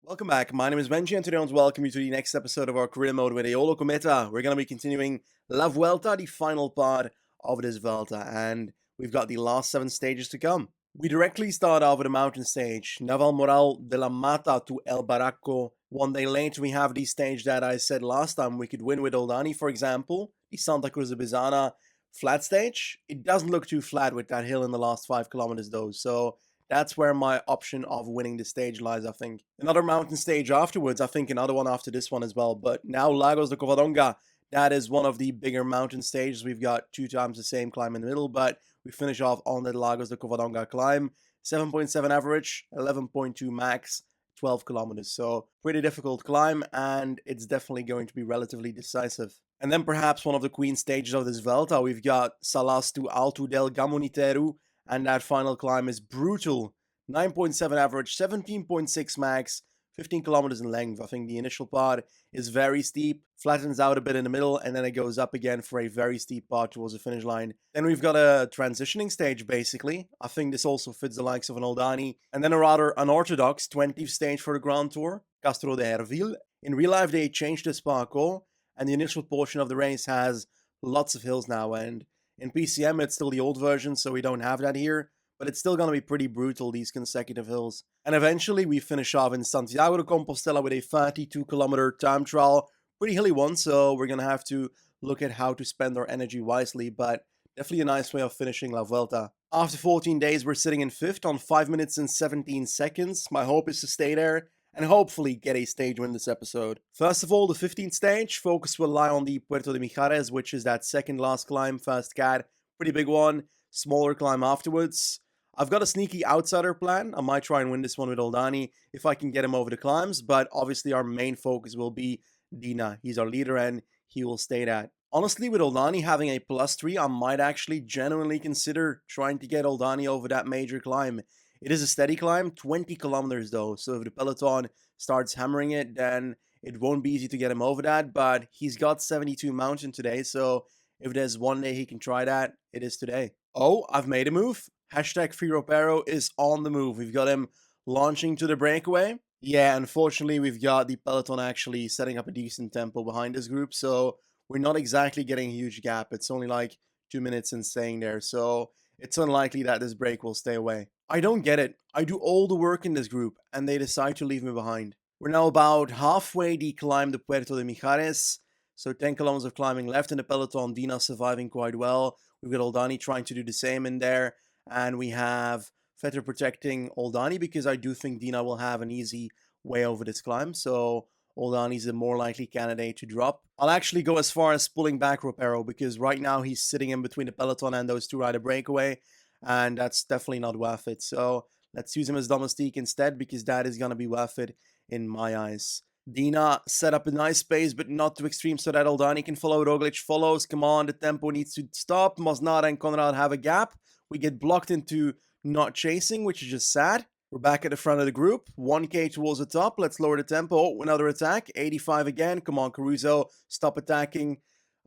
Welcome back. My name is Benji, and today I want to welcome you to the next episode of our career mode with Eolo-Kometa. We're going to be continuing La Vuelta, the final part of this Vuelta, and we've got the last 7 stages to come. We directly start off with a mountain stage, Navalmoral de la Mata to El Barranco. One day later, we have the stage that I said last time we could win with Oldani, for example, the Santa Cruz de Bizana flat stage. It doesn't look too flat with that hill in the last 5 kilometers though, so that's where my option of winning the stage lies, I think. Another mountain stage afterwards, I think another one after this one as well. But now Lagos de Covadonga, that is one of the bigger mountain stages. We've got 2 times the same climb in the middle, but we finish off on the Lagos de Covadonga climb. 7.7 average, 11.2 max, 12 kilometers. So pretty difficult climb, and it's definitely going to be relatively decisive. And then perhaps one of the queen stages of this Vuelta, we've got Salas to Alto del Gamoniteru, and that final climb is brutal. 9.7 average, 17.6 max, 15 kilometers in length. I think the initial part is very steep, flattens out a bit in the middle, and then it goes up again for a very steep part towards the finish line. Then we've got a transitioning stage, basically. I think this also fits the likes of an Oldani. And then a rather unorthodox 20th stage for the Grand Tour, Castro de Herville. In real life, they changed this parcours, and the initial portion of the race has lots of hills now, and in PCM, it's still the old version, so we don't have that here, but it's still going to be pretty brutal, these consecutive hills. And eventually, we finish off in Santiago de Compostela with a 32-kilometer time trial. Pretty hilly one, so we're going to have to look at how to spend our energy wisely, but definitely a nice way of finishing La Vuelta. After 14 days, we're sitting in 5th on 5 minutes and 17 seconds. My hope is to stay there and hopefully get a stage win this episode. First of all, the 15th stage, focus will lie on the Puerto de Mijares, which is that second last climb, first cat, pretty big one, smaller climb afterwards. I've got a sneaky outsider plan. I might try and win this one with Oldani if I can get him over the climbs, but obviously our main focus will be Dina. He's our leader and he will stay that. Honestly, with Oldani having a +3, I might actually genuinely consider trying to get Oldani over that major climb. It is a steady climb, 20 kilometers though, so if the peloton starts hammering it, then it won't be easy to get him over that, but he's got 72 mountain today, so if there's one day he can try that, it is today. Oh, I've made a move. Hashtag Free ROPERO is on the move. We've got him launching to the breakaway. Yeah, unfortunately, we've got the peloton actually setting up a decent tempo behind this group, so we're not exactly getting a huge gap. It's only like 2 minutes in staying there, so it's unlikely that this break will stay away. I don't get it. I do all the work in this group, and they decide to leave me behind. We're now about halfway declimbed the Puerto de Mijares, so 10 kilometers of climbing left in the peloton. Dina surviving quite well. We've got Oldani trying to do the same in there, and we have Vetter protecting Oldani because I do think Dina will have an easy way over this climb, so Oldani's a more likely candidate to drop. I'll actually go as far as pulling back ROPERO because right now he's sitting in between the peloton and those two rider breakaway, and that's definitely not worth it. So let's use him as domestique instead because that is going to be worth it in my eyes. Dina set up a nice pace, but not too extreme so that Oldani can follow. Roglic follows. Come on, the tempo needs to stop. Mosnada and Conrad have a gap. We get blocked into not chasing, which is just sad. We're back at the front of the group. 1k towards the top. Let's lower the tempo. Oh, another attack. 85 again. Come on, Caruso. Stop attacking.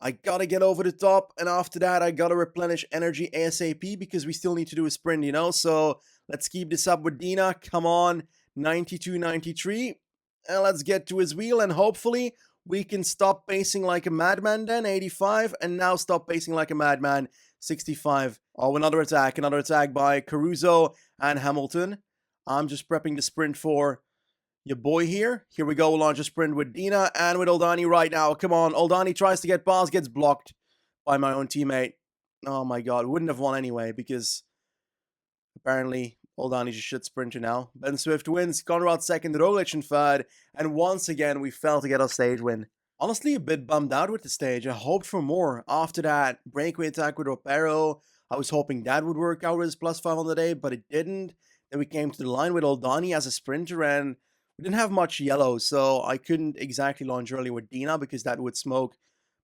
I gotta get over the top. And after that, I gotta replenish energy ASAP because we still need to do a sprint, you know? So let's keep this up with Dina. Come on. 92, 93. And let's get to his wheel. And hopefully we can stop pacing like a madman then. 85. And now stop pacing like a madman. 65. Oh, another attack by Caruso and Hamilton. I'm just prepping the sprint for your boy here. Here we go, launch a sprint with Dina and with Oldani right now. Come on, Oldani tries to get past, gets blocked by my own teammate. Oh my god, wouldn't have won anyway because apparently Oldani's a shit sprinter now. Ben Zwift wins, Conrad second, Roglic in third, and once again we failed to get our stage win. Honestly, a bit bummed out with the stage. I hoped for more. After that breakaway attack with ROPERO, I was hoping that would work out with his +5 on the day, but it didn't. Then we came to the line with Oldani as a sprinter, and we didn't have much yellow, so I couldn't exactly launch early with Dina because that would smoke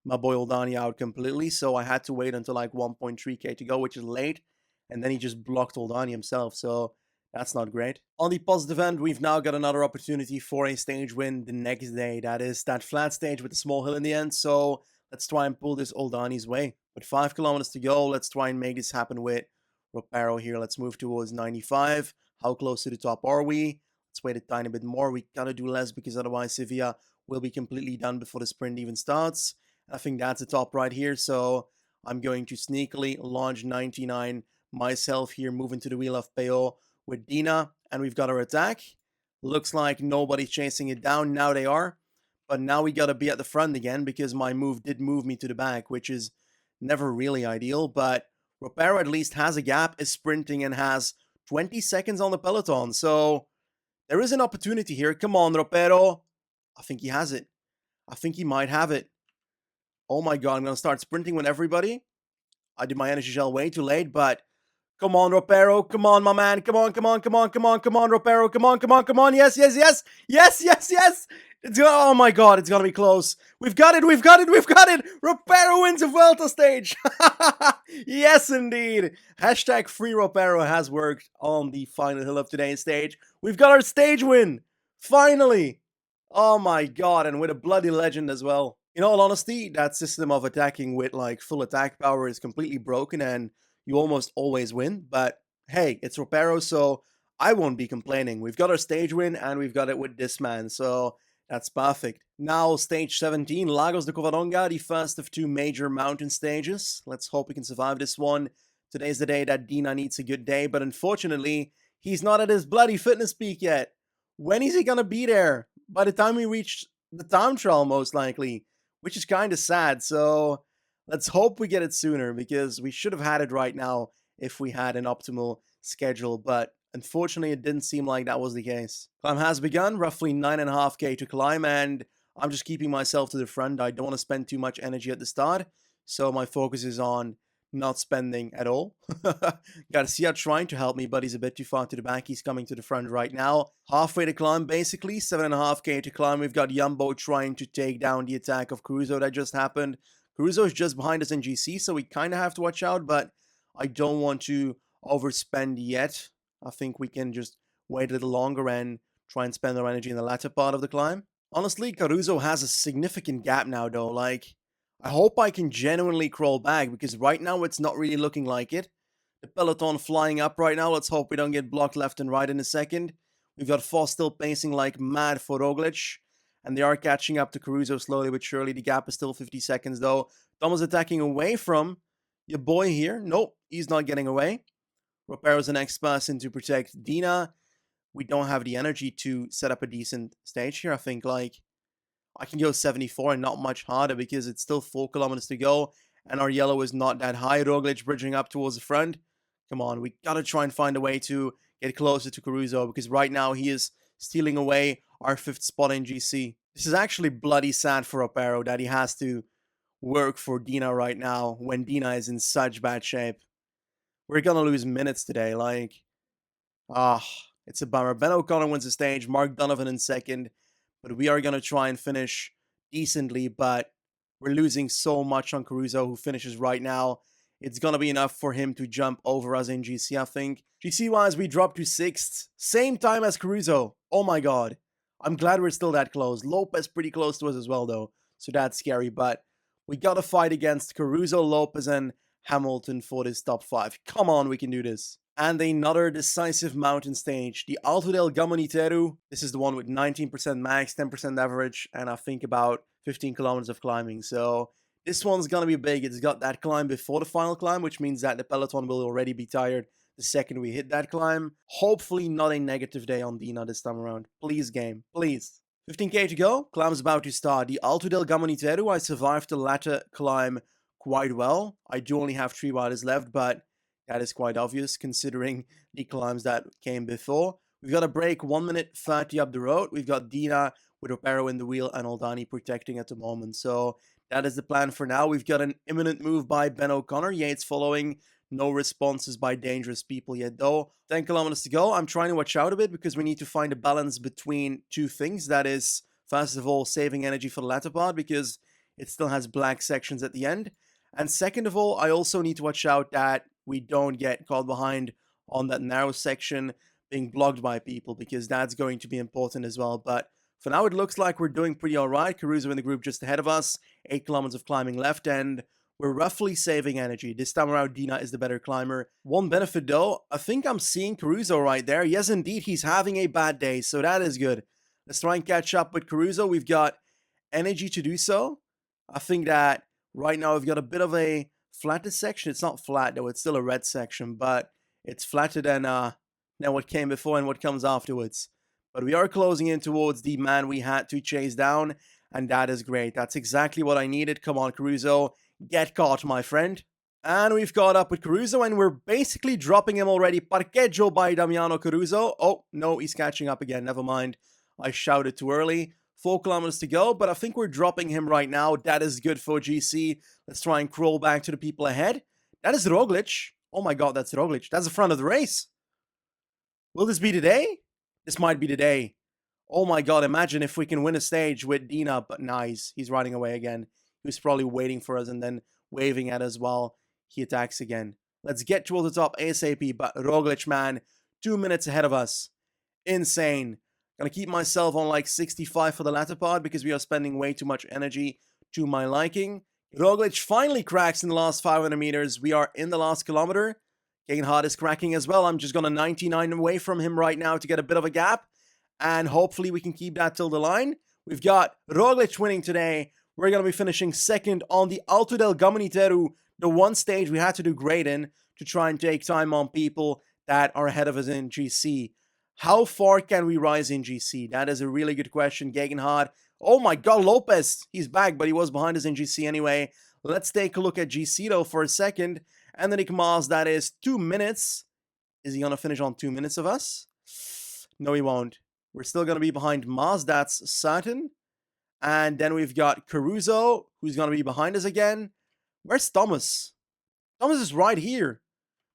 my boy Oldani out completely, so I had to wait until like 1.3k to go, which is late, and then he just blocked Oldani himself, so that's not great. On the positive end, we've now got another opportunity for a stage win the next day. That is that flat stage with the small hill in the end, so let's try and pull this Oldani's way. With 5 kilometers to go, let's try and make this happen with ROPERO here. Let's move towards 95. How close to the top are we? Let's wait a tiny bit more. We gotta do less because otherwise Sevilla will be completely done before the sprint even starts. I think that's the top right here, so I'm going to sneakily launch 99 myself here, move into the wheel of Peo with Dina, and we've got our attack. Looks like nobody's chasing it down. Now they are. But now we gotta be at the front again because my move did move me to the back, which is never really ideal. But ROPERO at least has a gap, is sprinting, and has 20 seconds on the peloton. So there is an opportunity here. Come on, ROPERO. I think he has it. I think he might have it. Oh my god, I'm gonna start sprinting with everybody. I did my energy gel way too late, but come on, ROPERO. Come on, my man. Come on, come on, come on, come on, come on, ROPERO. Come on, come on, come on. Yes, yes, yes. Yes, yes, yes. Oh my god, it's gonna be close. We've got it, we've got it, we've got it. ROPERO wins a Vuelta stage. Yes, indeed. Hashtag free ROPERO has worked on the final hill of today's stage. We've got our stage win. Finally. Oh my god, and with a bloody legend as well. In all honesty, that system of attacking with like full attack power is completely broken and you almost always win. But hey, it's ROPERO, so I won't be complaining. We've got our stage win and we've got it with this man, so that's perfect. Now, stage 17, Lagos de Covadonga, the first of two major mountain stages. Let's hope we can survive this one. Today's the day that Dina needs a good day, but unfortunately, he's not at his bloody fitness peak yet. When is he gonna be there? By the time we reach the time trial, most likely, which is kind of sad. So let's hope we get it sooner because we should have had it right now if we had an optimal schedule. But unfortunately, it didn't seem like that was the case. Climb has begun, roughly 9.5k to climb, and I'm just keeping myself to the front. I don't want to spend too much energy at the start, so my focus is on not spending at all. Garcia trying to help me, but he's a bit too far to the back. He's coming to the front right now. Halfway to climb, basically. 7.5k to climb. We've got Jumbo trying to take down the attack of Caruso that just happened. Caruso is just behind us in GC, so we kind of have to watch out, but I don't want to overspend yet. I think we can just wait a little longer and try and spend our energy in the latter part of the climb. Honestly, Caruso has a significant gap now, though. Like, I hope I can genuinely crawl back, because right now it's not really looking like it. The peloton flying up right now. Let's hope we don't get blocked left and right in a second. We've got Foss still pacing like mad for Roglic, and they are catching up to Caruso slowly but surely. The gap is still 50 seconds, though. Thomas attacking away from your boy here. Nope, he's not getting away. ROPERO's the next person to protect Dina. We don't have the energy to set up a decent stage here. I think, like, I can go 74 and not much harder because it's still 4 kilometers to go, and our yellow is not that high. Roglic bridging up towards the front. Come on, we gotta try and find a way to get closer to Caruso, because right now he is stealing away our 5th spot in GC. This is actually bloody sad for ROPERO that he has to work for Dina right now when Dina is in such bad shape. We're gonna lose minutes today, like, it's a bummer. Ben O'Connor wins the stage, Mark Donovan in second, but we are gonna try and finish decently, but we're losing so much on Caruso, who finishes right now. It's gonna be enough for him to jump over us in GC, I think. GC-wise, we dropped to 6th, same time as Caruso. Oh my god. I'm glad we're still that close. Lopez pretty close to us as well, though, so that's scary, but we gotta fight against Caruso, Lopez, and Hamilton for this top 5. Come on, we can do this. And another decisive mountain stage, the Alto del Gamoniteru. This is the one with 19% max, 10% average, and I think about 15 kilometers of climbing. So this one's gonna be big. It's got that climb before the final climb, which means that the peloton will already be tired the second we hit that climb. Hopefully not a negative day on Dina this time around. Please, game. Please. 15k to go. Climb's about to start. The Alto del Gamoniteru, I survived the latter climb quite well. I do only have 3 riders left, but that is quite obvious considering the climbs that came before. We've got a break 1 minute 30 up the road. We've got Dina with ROPERO in the wheel and Aldani protecting at the moment. So that is the plan for now. We've got an imminent move by Ben O'Connor. Yates following. No responses by dangerous people yet, though. 10 kilometers to go. I'm trying to watch out a bit because we need to find a balance between two things. That is, first of all, saving energy for the latter part because it still has black sections at the end. And second of all, I also need to watch out that we don't get caught behind on that narrow section being blocked by people, because that's going to be important as well. But for now, it looks like we're doing pretty all right. Caruso in the group just ahead of us, 8 kilometers of climbing left, and We're roughly saving energy. This time around, Dina is the better climber. One benefit though, I think I'm seeing Caruso right there. Yes, indeed, he's having a bad day, so that is good. Let's try and catch up with Caruso. We've got energy to do so. I think that right now we've got a bit of a flatter section. It's not flat though, it's still a red section, but it's flatter than what came before and what comes afterwards. But we are closing in towards the man we had to chase down, and that is great. That's exactly what I needed. Come on, Caruso. Get caught, my friend. And we've caught up with Caruso, and we're basically dropping him already. Parcheggio by Damiano Caruso. Oh, no, he's catching up again. Never mind. I shouted too early. 4 kilometers to go, but I think we're dropping him right now. That is good for GC. Let's try and crawl back to the people ahead. That is Roglic. Oh my god, that's Roglic. That's the front of the race. Will this be the day? This might be the day. Oh my god, imagine if we can win a stage with Dina, but nice. He's riding away again. He was probably waiting for us and then waving at us while he attacks again. Let's get towards the top ASAP, but Roglic, man, 2 minutes ahead of us. Insane. Gonna keep myself on like 65 for the latter part because we are spending way too much energy to my liking. Roglic finally cracks in the last 500 meters. We are in the last kilometer. Gegenhardt is cracking as well. I'm just gonna 99 away from him right now to get a bit of a gap. And hopefully we can keep that till the line. We've got Roglic winning today. We're going to be finishing second on the Alto del Gamoniteru, the one stage we had to do great in to try and take time on people that are ahead of us in GC. How far can we rise in GC? That is a really good question. Gegenhardt. Oh my god, Lopez. He's back, but he was behind us in GC anyway. Let's take a look at GC though for a second. Enric Mas, that is 2 minutes. Is he going to finish on 2 minutes of us? No, he won't. We're still going to be behind Mas, that's certain. And then we've got Caruso, who's going to be behind us again. Where's Thomas? Thomas is right here.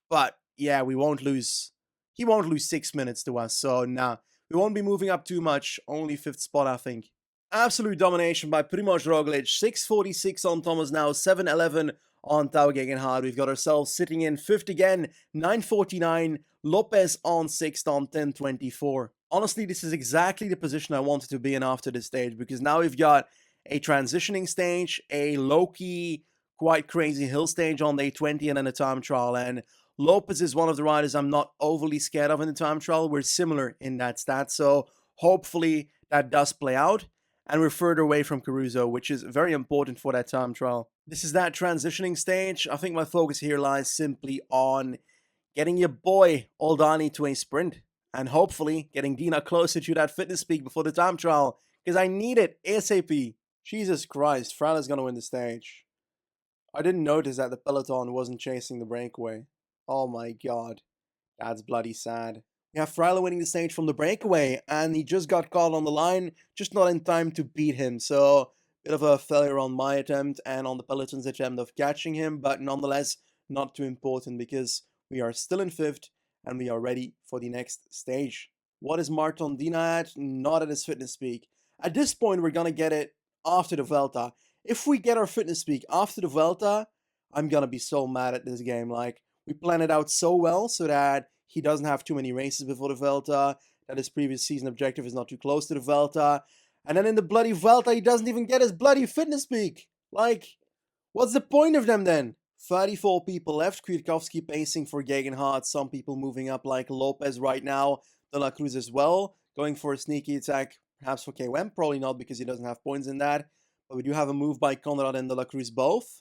But yeah, we won't lose. He won't lose 6 minutes to us. So nah, we won't be moving up too much. Only 5th spot, I think. Absolute domination by Primož Roglic. 6:46 on Thomas now. 7:11 on Tao Gegenhardt. We've got ourselves sitting in 5th again. 9:49. Lopez on 6th on 10:24. Honestly, this is exactly the position I wanted to be in after this stage, because now we've got a transitioning stage, a low-key, quite crazy hill stage on day 20, and then a time trial. And Lopez is one of the riders I'm not overly scared of in the time trial. We're similar in that stat, so hopefully that does play out. And we're further away from Caruso, which is very important for that time trial. This is that transitioning stage. I think my focus here lies simply on getting your boy Oldani to a sprint. And hopefully getting Dina closer to that fitness peak before the time trial. Because I need it ASAP. Jesus Christ, Frala's going to win the stage. I didn't notice that the peloton wasn't chasing the breakaway. Oh my god. That's bloody sad. We have Frala winning the stage from the breakaway. And he just got caught on the line. Just not in time to beat him. So, bit of a failure on my attempt and on the peloton's attempt of catching him. But nonetheless, not too important because we are still in 5th. And we are ready for the next stage. What is Marton Dina at? Not at his fitness peak. At this point, we're going to get it after the Vuelta. If we get our fitness peak after the Vuelta, I'm going to be so mad at this game. Like, we plan it out so well so that he doesn't have too many races before the Vuelta, that his previous season objective is not too close to the Vuelta. And then in the bloody Vuelta, he doesn't even get his bloody fitness peak. Like, what's the point of them then? 34 people left. Kwiatkowski pacing for Gegenhardt. Some people moving up like Lopez right now. De La Cruz as well. Going for a sneaky attack. Perhaps for KWM. Probably not because he doesn't have points in that. But we do have a move by Conrad and De La Cruz both.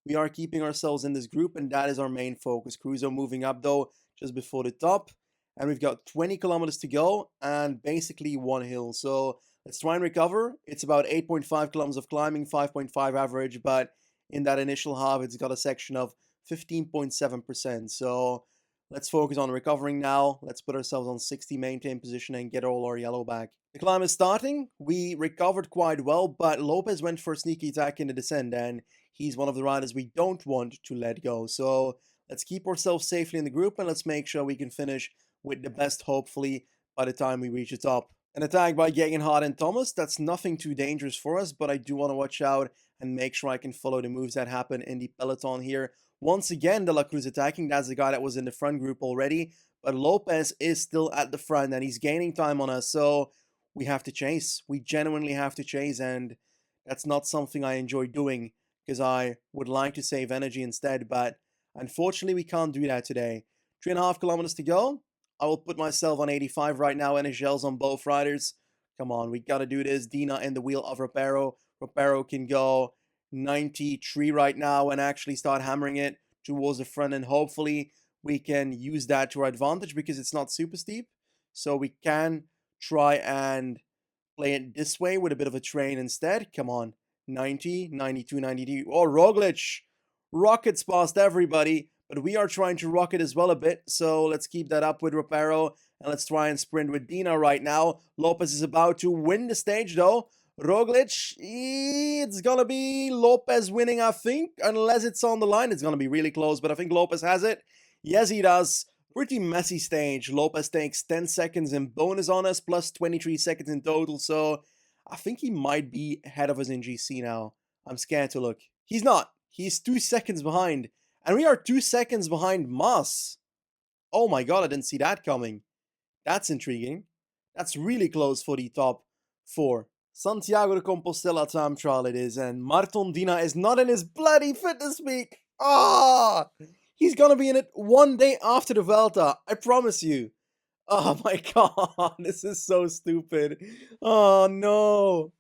We are keeping ourselves in this group and that is our main focus. Caruso moving up though just before the top. And we've got 20 kilometers to go and basically one hill. So let's try and recover. It's about 8.5 kilometers of climbing, 5.5 average. But in that initial half, it's got a section of 15.7%. So let's focus on recovering now. Let's put ourselves on 60, maintain position, and get all our yellow back. The climb is starting. We recovered quite well, but Lopez went for a sneaky attack in the descent, and he's one of the riders we don't want to let go. So let's keep ourselves safely in the group, and let's make sure we can finish with the best, hopefully, by the time we reach the top. An attack by Gegenhardt and Thomas. That's nothing too dangerous for us, but I do want to watch out and make sure I can follow the moves that happen in the peloton here. Once again, De La Cruz attacking. That's the guy that was in the front group already. But Lopez is still at the front and he's gaining time on us. So we have to chase. We genuinely have to chase. And that's not something I enjoy doing. because I would like to save energy instead, but unfortunately we can't do that today. 3.5 kilometers to go. I will put myself on 85 right now, energy gels on both riders. Come on, we gotta do this. Dina in the wheel of ROPERO. ROPERO can go 93 right now and actually start hammering it towards the front, and hopefully we can use that to our advantage because it's not super steep. So we can try and play it this way with a bit of a train instead. Come on. 90, 92, 93. Oh, Roglic rockets past everybody, but we are trying to rocket as well a bit. So let's keep that up with ROPERO and let's try and sprint with Dina right now. Lopez is about to win the stage though. Roglic, it's gonna be Lopez winning, I think, unless it's on the line. It's gonna be really close, but I think Lopez has it. Yes, he does. Pretty messy stage. Lopez takes 10 seconds in bonus on us, plus 23 seconds in total, so I think he might be ahead of us in GC now. I'm scared to look. He's not. He's 2 seconds behind, and we are 2 seconds behind Moss. Oh my god, I didn't see that coming. That's intriguing. That's really close for the top 4. Santiago de Compostela time trial it is, and Marton Dina is not in his bloody fitness week. Ah! He's gonna be in it one day after the Vuelta, I promise you. Oh my god, this is so stupid. Oh no.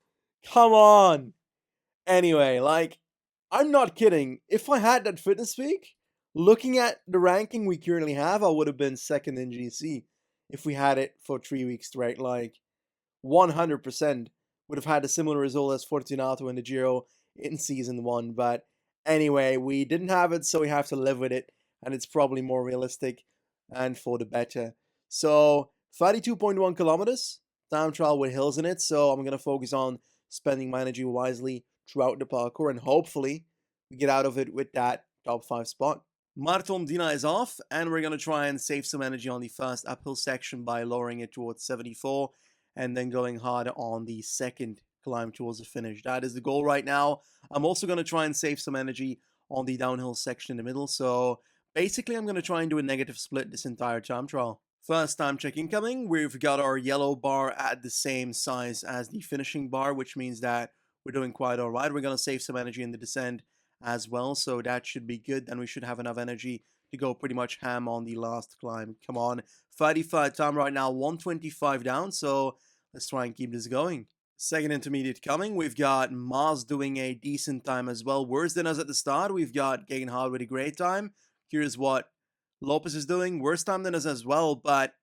Come on. Anyway, like, I'm not kidding. If I had that fitness week, looking at the ranking we currently have, I would have been second in GC if we had it for 3 weeks straight. Like, 100% would have had a similar result as Fortunato in the Giro in season 1. But anyway, we didn't have it, so we have to live with it. And it's probably more realistic and for the better. So 32.1 kilometers, time trial with hills in it. So I'm going to focus on spending my energy wisely throughout the parkour. And hopefully we get out of it with that top 5 spot. Marton Dina is off, and we're going to try and save some energy on the first uphill section by lowering it towards 74 and then going hard on the second climb towards the finish. That is the goal right now. I'm also going to try and save some energy on the downhill section in the middle. So basically, I'm going to try and do a negative split this entire time trial. First time check incoming. We've got our yellow bar at the same size as the finishing bar, which means that we're doing quite all right. We're going to save some energy in the descent as well, so that should be good. Then we should have enough energy to go pretty much ham on the last climb. Come on, 35 time right now, 125 down, so let's try and keep this going. Second intermediate coming. We've got Maz doing a decent time as well, worse than us at the start. We've got Gegenhardt with a great time. Here's what Lopez is doing, worse time than us as well, but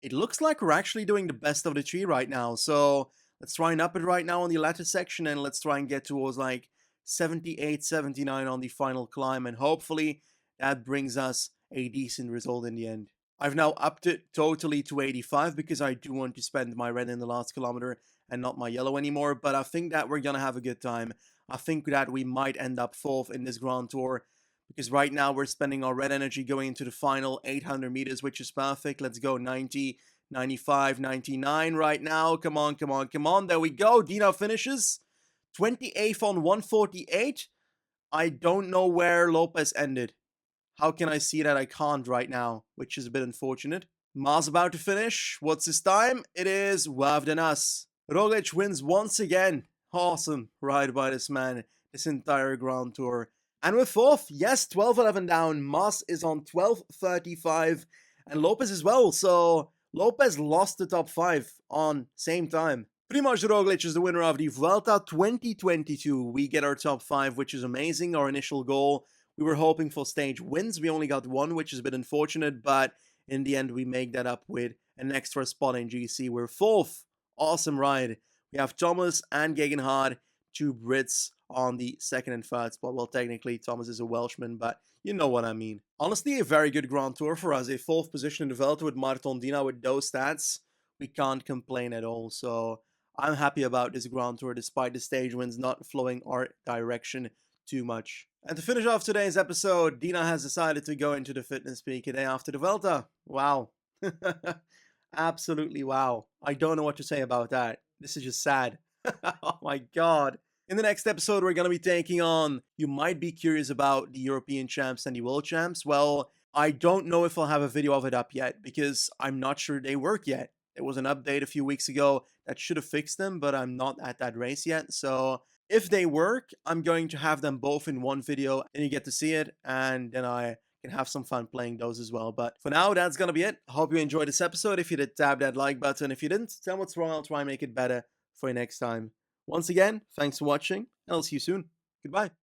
it looks like we're actually doing the best of the three right now. So let's try and up it right now on the latter section, and let's try and get towards like 78, 79 on the final climb, and hopefully that brings us a decent result in the end. I've now upped it totally to 85 because I do want to spend my red in the last kilometer and not my yellow anymore, but I think that we're gonna have a good time. I think that we might end up 4th in this Grand Tour because right now we're spending our red energy going into the final 800 meters, which is perfect. Let's go 90, 95, 99 right now. Come on, come on, come on. There we go. Dina finishes 28th on 148. I don't know where Lopez ended. How can I see that? I can't right now, which is a bit unfortunate. Maz about to finish. What's his time? It is Wav than us. Roglic wins once again. Awesome ride by this man this entire Grand Tour. And we're 4th. Yes, 12:11 down. Maz is on 12:35 and Lopez as well. So Lopez lost the top 5 on same time. Primož Roglic is the winner of the Vuelta 2022. We get our top 5, which is amazing. Our initial goal, we were hoping for stage wins. We only got 1, which is a bit unfortunate, but in the end, we make that up with an extra spot in GC. We're 4th. Awesome ride. We have Thomas and Gegenhardt, 2 Brits on the 2nd and 3rd spot. Well, technically, Thomas is a Welshman, but you know what I mean. Honestly, a very good Grand Tour for us. A 4th position in the Vuelta with Marton Dina with those stats. We can't complain at all, so I'm happy about this Grand Tour despite the stage wins not flowing our direction too much. And to finish off today's episode, Dina has decided to go into the fitness peak a day after the Vuelta. Wow. Absolutely wow. I don't know what to say about that. This is just sad. Oh my god. In the next episode, we're going to be taking on, you might be curious about the European champs and the world champs. Well, I don't know if I'll have a video of it up yet because I'm not sure they work yet. There was an update a few weeks ago that should have fixed them, but I'm not at that race yet. So If they work, I'm going to have them both in one video and you get to see it, and then I can have some fun playing those as well. But for now, that's gonna be it. Hope you enjoyed this episode. If you did, tap that like button. If you didn't, tell me what's wrong. I'll try and make it better for you next time. Once again, thanks for watching, and I'll see you soon. Goodbye.